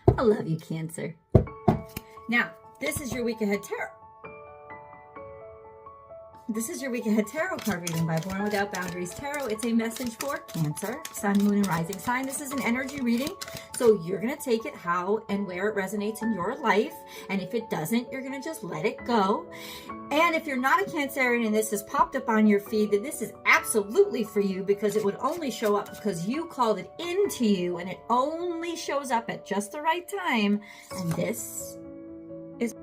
I love you, Cancer. Now, this is your week ahead tarot. This is your week ahead tarot card reading by Born Without Boundaries Tarot. It's a message for Cancer, Sun, Moon, and Rising sign. This is an energy reading, so you're going to take it how and where it resonates in your life. And if it doesn't, you're going to just let it go. And if you're not a Cancerian and this has popped up on your feed, then this is absolutely for you, because it would only show up because you called it into you, and it only shows up at just the right time. And this is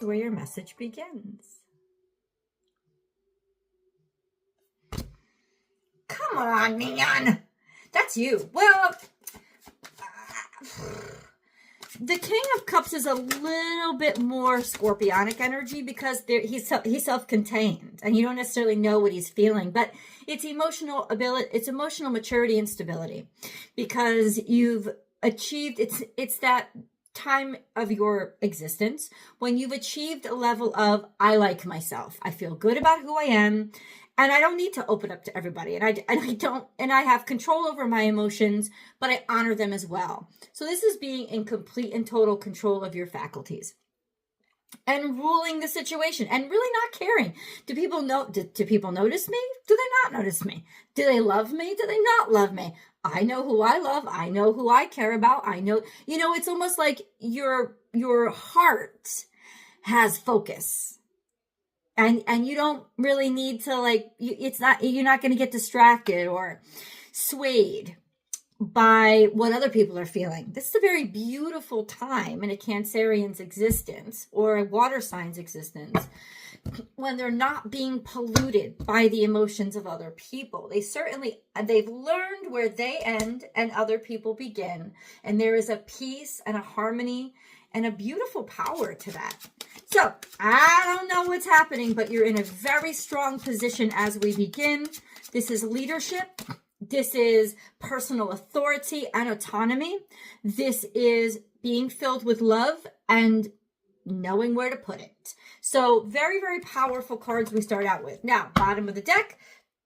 where your message begins. Come on, man. That's you. Well, the King of Cups is a little bit more scorpionic energy because he's self-contained and you don't necessarily know what he's feeling, but it's emotional ability, it's emotional maturity and stability, because you've achieved, it's that time of your existence when you've achieved a level of, I like myself, I feel good about who I am, and I don't need to open up to everybody, and I have control over my emotions, but I honor them as well. So this is being in complete and total control of your faculties and ruling the situation and really not caring. Do people notice me? Do they not notice me? Do they love me? Do they not love me? I know who I love. I know who I care about. I know, it's almost like your heart has focus, and you don't really need to you're not going to get distracted or swayed by what other people are feeling. This is a very beautiful time in a Cancerian's existence or a water sign's existence, when they're not being polluted by the emotions of other people. They've learned where they end and other people begin. And there is a peace and a harmony and a beautiful power to that. So I don't know what's happening, but you're in a very strong position as we begin. This is leadership. This is personal authority and autonomy. This is being filled with love and knowing where to put it. So very, very powerful cards we start out with. Now, bottom of the deck.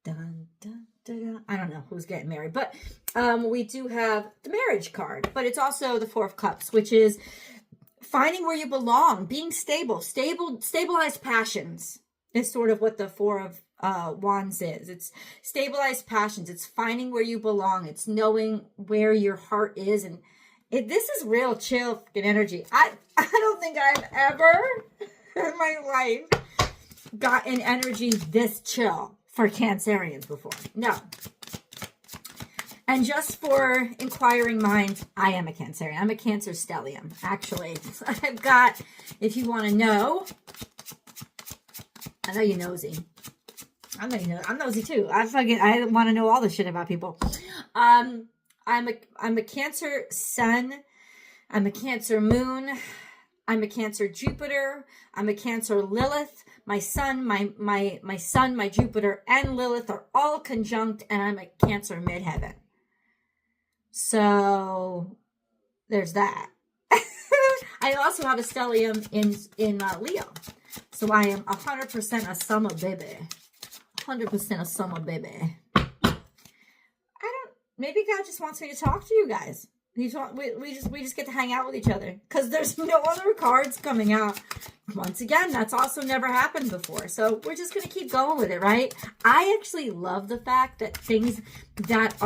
Dun, dun, dun, dun. I don't know who's getting married, but we do have the marriage card, but it's also the Four of Cups, which is finding where you belong, being stabilized passions is sort of what the Four of Wands is. It's stabilized passions. It's finding where you belong. It's knowing where your heart is. And this is real chill fucking energy. I don't think I've ever in my life gotten energy this chill for Cancerians before. No. And just for inquiring minds, I am a Cancerian. I'm a Cancer stellium, actually. I've got, if you want to know, I know you're nosy. I'm nosy too. I want to know all the shit about people. I'm a Cancer sun. I'm a Cancer moon. I'm a Cancer Jupiter. I'm a Cancer Lilith. My sun, my sun, my Jupiter, and Lilith are all conjunct, and I'm a Cancer midheaven. So there's that. I also have a stellium in Leo. So I am 100% a summer baby. 100% a summer baby. Maybe God just wants me to talk to you guys. We just get to hang out with each other, because there's no other cards coming out. Once again, that's also never happened before. So we're just going to keep going with it, right? I actually love the fact that things that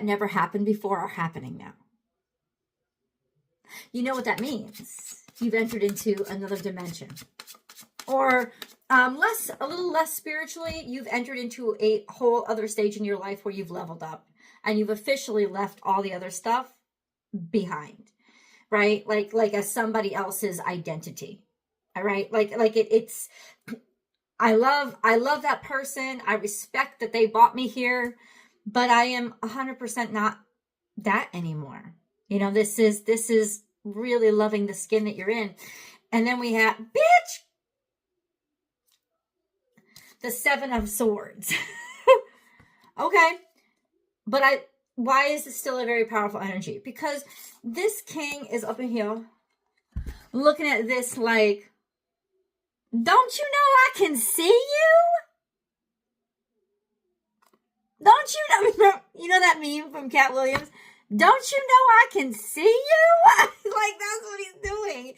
never happened before are happening now. You know what that means? You've entered into another dimension. Or a little less spiritually, you've entered into a whole other stage in your life where you've leveled up and you've officially left all the other stuff behind, right? Like as somebody else's identity. All right. It's, I love that person. I respect that they brought me here, but I am 100% not that anymore. This is really loving the skin that you're in. And then we have, bitch, the Seven of Swords. Okay. But why is this still a very powerful energy? Because this king is up in here looking at this like, don't you know I can see you? Don't you know? You know that meme from Cat Williams? Don't you know I can see you? Like, that's what he's doing.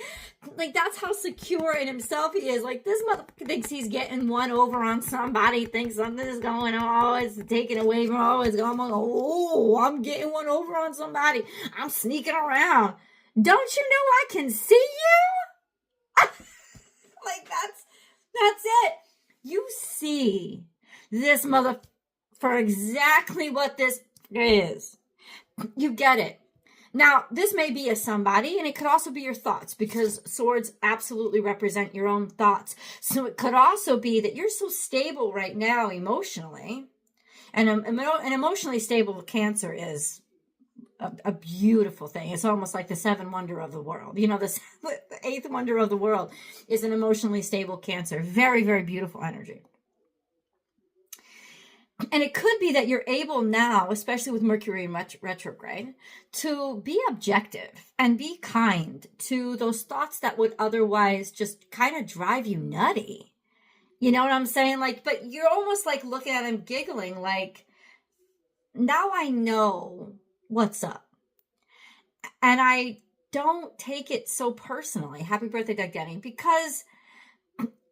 Like, that's how secure in himself he is. Like, this motherfucker thinks he's getting one over on somebody, thinks something is going on, oh, it's taken away from, oh, it's going on, oh, I'm getting one over on somebody. I'm sneaking around. Don't you know I can see you? Like, that's it. You see this mother for exactly what this is. You get it. Now, this may be a somebody, and it could also be your thoughts, because swords absolutely represent your own thoughts. So it could also be that you're so stable right now emotionally, and an emotionally stable Cancer is a beautiful thing. It's almost like the seventh wonder of the world. You know, the eighth wonder of the world is an emotionally stable Cancer. Very, very beautiful energy. And it could be that you're able now, especially with Mercury in retrograde, to be objective and be kind to those thoughts that would otherwise just kind of drive you nutty. You know what I'm saying? Like, but you're almost like looking at him giggling, like, now I know what's up. And I don't take it so personally. Happy birthday, Doug Denny, because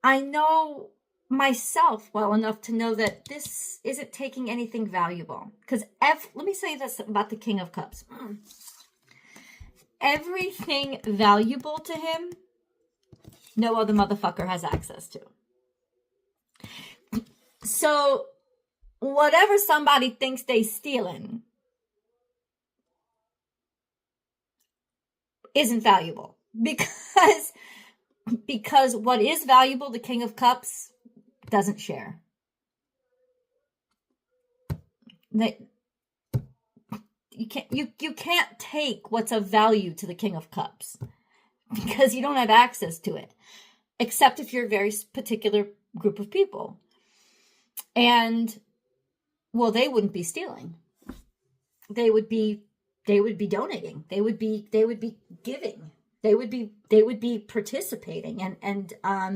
I know myself well enough to know that this isn't taking anything valuable. Because let me say this about the King of Cups. Everything valuable to him, no other motherfucker has access to. So whatever somebody thinks they stealing isn't valuable, because what is valuable, the King of Cups doesn't share. You can't take what's of value to the King of Cups, because you don't have access to it, except if you're a very particular group of people. And well, they wouldn't be stealing. They would be donating. They would be giving. They would be participating and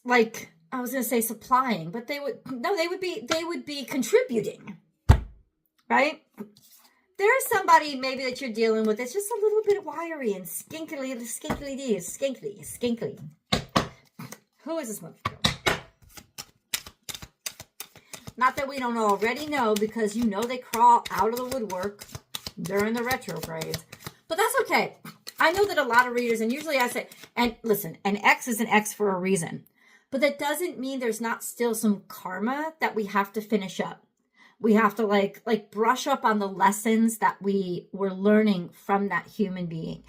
like, I was going to say supplying, but they would be contributing, right? There's somebody maybe that you're dealing with that's just a little bit wiry and skinkly. Who is this motherfucker? Not that we don't already know, because you know they crawl out of the woodwork during the retrogrades. But that's okay. I know that a lot of readers, and usually I say, and listen, an X is an X for a reason. But that doesn't mean there's not still some karma that we have to finish up. We have to like brush up on the lessons that we were learning from that human being.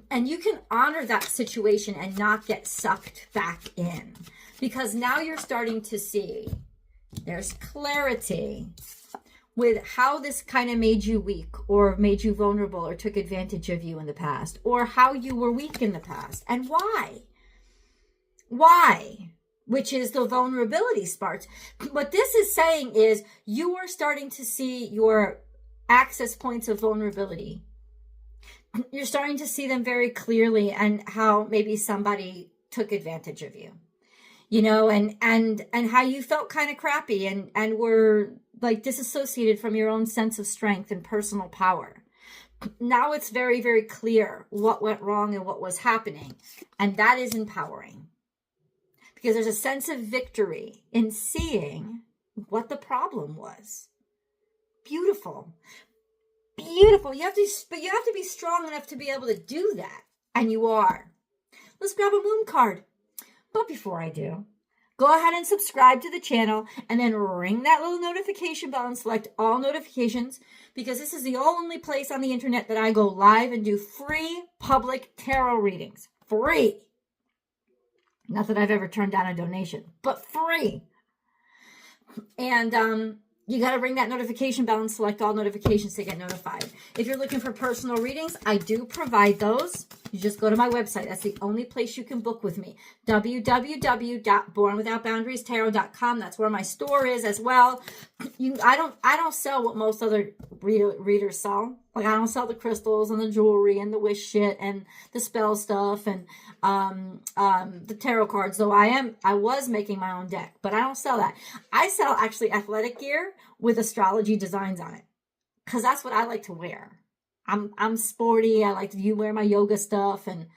And you can honor that situation and not get sucked back in. Because now you're starting to see there's clarity with how this kind of made you weak or made you vulnerable or took advantage of you in the past, or how you were weak in the past and why. Why? Which is the vulnerability sparks. What this is saying is you are starting to see your access points of vulnerability. You're starting to see them very clearly, and how maybe somebody took advantage of you. You know, and how you felt kind of crappy and were like disassociated from your own sense of strength and personal power. Now it's very, very clear what went wrong and what was happening. And that is empowering. Because there's a sense of victory in seeing what the problem was. Beautiful. Beautiful. But you have to be strong enough to be able to do that. And you are. Let's grab a moon card. But before I do, go ahead and subscribe to the channel, and then ring that little notification bell and select all notifications, because this is the only place on the internet that I go live and do free public tarot readings. Free. Not that I've ever turned down a donation, but free. And you got to ring that notification bell and select all notifications to get notified. If you're looking for personal readings, I do provide those. You just go to my website. That's the only place you can book with me. www.bornwithoutboundariestarot.com. That's where my store is as well. I don't sell what most other readers sell. Like, I don't sell the crystals and the jewelry and the wish shit and the spell stuff and the tarot cards. Though I was making my own deck, but I don't sell that. I sell actually athletic gear with astrology designs on it, because that's what I like to wear. I'm sporty. I like to wear my yoga stuff, and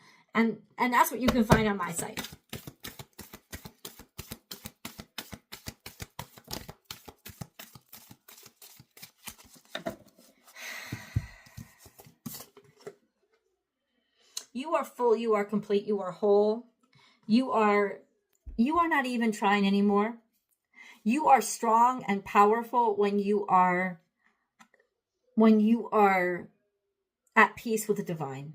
that's what you can find on my site. You are full, you are complete, you are whole. You are not even trying anymore. You are strong and powerful when you are at peace with the divine.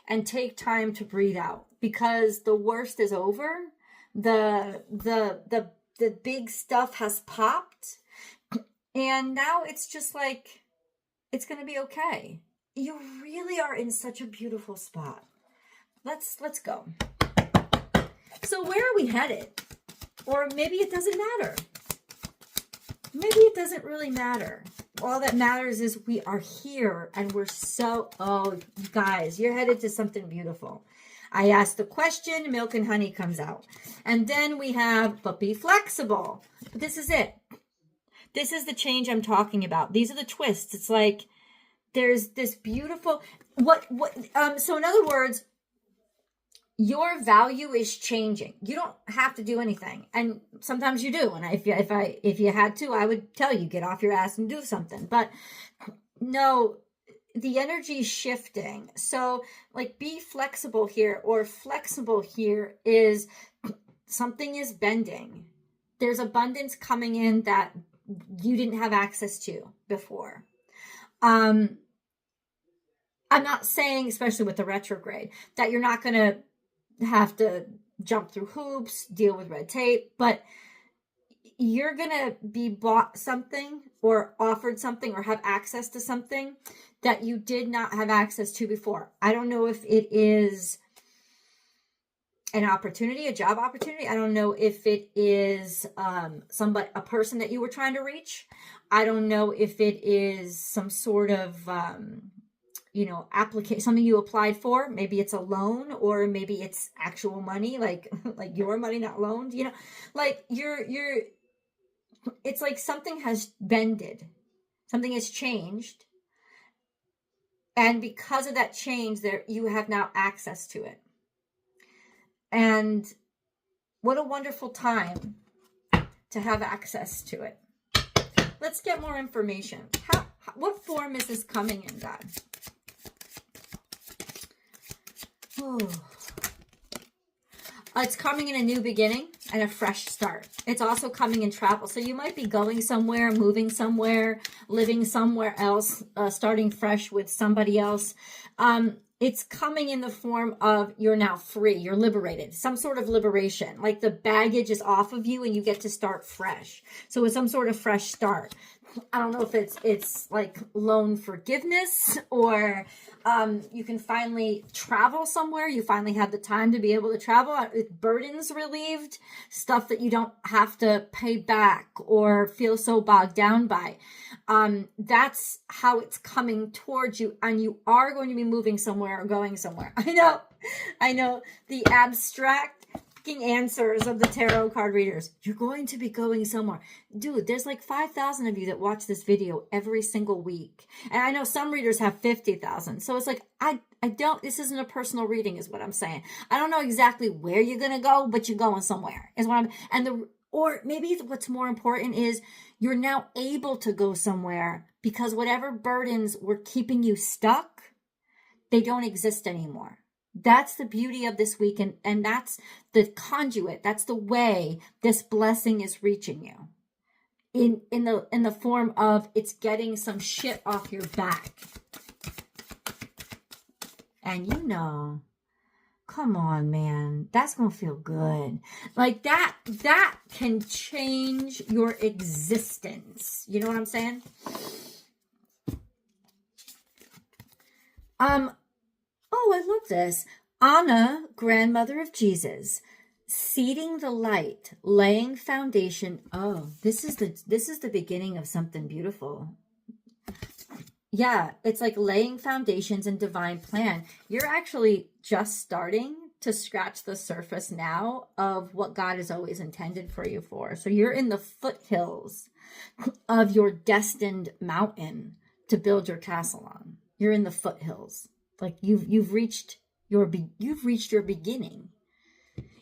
And take time to breathe out, because the worst is over. The big stuff has popped, and now it's just like, it's going to be okay. You really are in such a beautiful spot. Let's go. So where are we headed? Or maybe it doesn't matter. Maybe it doesn't really matter. All that matters is we are here, and we're oh, you guys, you're headed to something beautiful. I asked the question, milk and honey comes out. And then we have, but be flexible. But this is it. This is the change I'm talking about. These are the twists. It's like, there's this beautiful, so in other words, your value is changing. You don't have to do anything. And sometimes you do. And if you had to, I would tell you, get off your ass and do something. But no, the energy is shifting. So like, be flexible here, or flexible here is something is bending. There's abundance coming in that you didn't have access to before. I'm not saying, especially with the retrograde, that you're not going to have to jump through hoops, deal with red tape, but you're going to be bought something or offered something or have access to something that you did not have access to before. I don't know if it is an opportunity, a job opportunity. I don't know if it is a person that you were trying to reach. I don't know if it is some sort of application, something you applied for. Maybe it's a loan, or maybe it's actual money, like your money, not loaned. Like it's like something has bended, something has changed, and because of that change, you have now access to it. And what a wonderful time to have access to it. Let's get more information. What form is this coming in, God? Oh. It's coming in a new beginning and a fresh start. It's also coming in travel. So you might be going somewhere, moving somewhere, living somewhere else, starting fresh with somebody else. It's coming in the form of, you're now free, you're liberated, some sort of liberation, like the baggage is off of you and you get to start fresh. So it's some sort of fresh start. I don't know if it's like loan forgiveness, or you can finally travel somewhere. You finally have the time to be able to travel. Burdens relieved, stuff that you don't have to pay back or feel so bogged down by. That's how it's coming towards you, and you are going to be moving somewhere or going somewhere. I know the abstract answers of the tarot card readers. You're going to be going somewhere. Dude, there's like 5,000 of you that watch this video every single week. And I know some readers have 50,000. So it's like, this isn't a personal reading is what I'm saying. I don't know exactly where you're going to go, but you're going somewhere is what or maybe what's more important is you're now able to go somewhere because whatever burdens were keeping you stuck, they don't exist anymore. That's the beauty of this week, and that's the conduit. That's the way this blessing is reaching you. In the form of, it's getting some shit off your back. And come on, man, that's gonna feel good. Like that can change your existence. You know what I'm saying? Oh, I love this. Anna, grandmother of Jesus, seeding the light, laying foundation. Oh, this is the beginning of something beautiful. Yeah, it's like laying foundations and divine plan. You're actually just starting to scratch the surface now of what God has always intended for you for. So you're in the foothills of your destined mountain to build your castle on. You're in the foothills. Like you've reached your beginning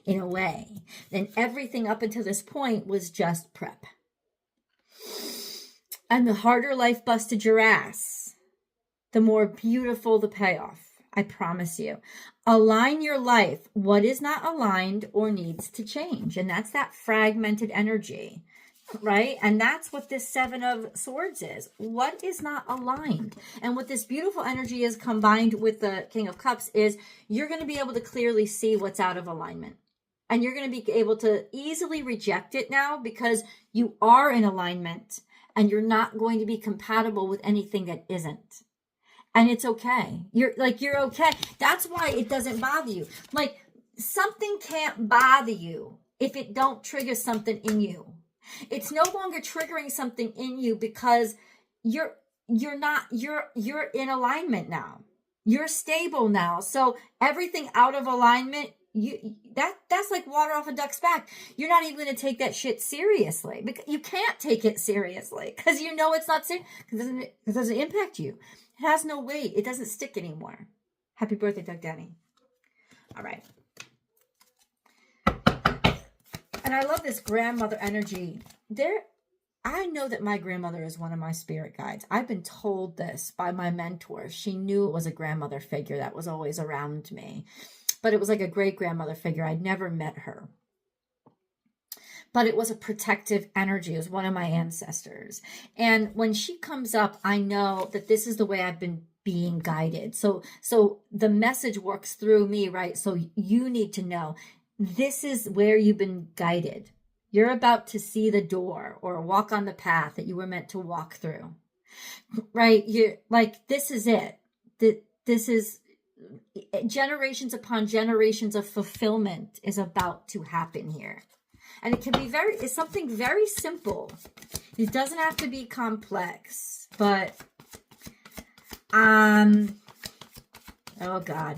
in a way. And everything up until this point was just prep. And the harder life busted your ass, the more beautiful the payoff. I promise you. Align your life. What is not aligned or needs to change? And that's that fragmented energy, right? And that's what this Seven of Swords is. What is not aligned? And what this beautiful energy is combined with the King of Cups is you're going to be able to clearly see what's out of alignment. And you're going to be able to easily reject it now because you are in alignment and you're not going to be compatible with anything that isn't. And it's okay. You're okay. That's why it doesn't bother you. Like something can't bother you if it don't trigger something in you. It's no longer triggering something in you because you're in alignment now. You're stable now. So everything out of alignment, that's like water off a duck's back. You're not even going to take that shit seriously because you can't take it seriously because you know it's not serious. It doesn't impact you. It has no weight. It doesn't stick anymore. Happy birthday, Doug Danny. All right. And I love this grandmother energy. I know that my grandmother is one of my spirit guides. I've been told this by my mentor. She knew it was a grandmother figure that was always around me. But it was like a great grandmother figure. I'd never met her. But it was a protective energy. It was one of my ancestors. And when she comes up, I know that this is the way I've been being guided. So the message works through me, right? So you need to know this is where you've been guided. You're about to see the door or walk on the path that you were meant to walk through, right? You're like, this is it. This is generations upon generations of fulfillment is about to happen here. And it can be it's something very simple. It doesn't have to be complex, but, oh God,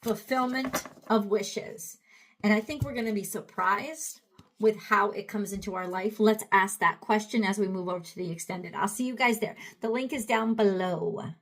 fulfillment of wishes. And I think we're going to be surprised with how it comes into our life. Let's ask that question as we move over to the extended. I'll see you guys there. The link is down below.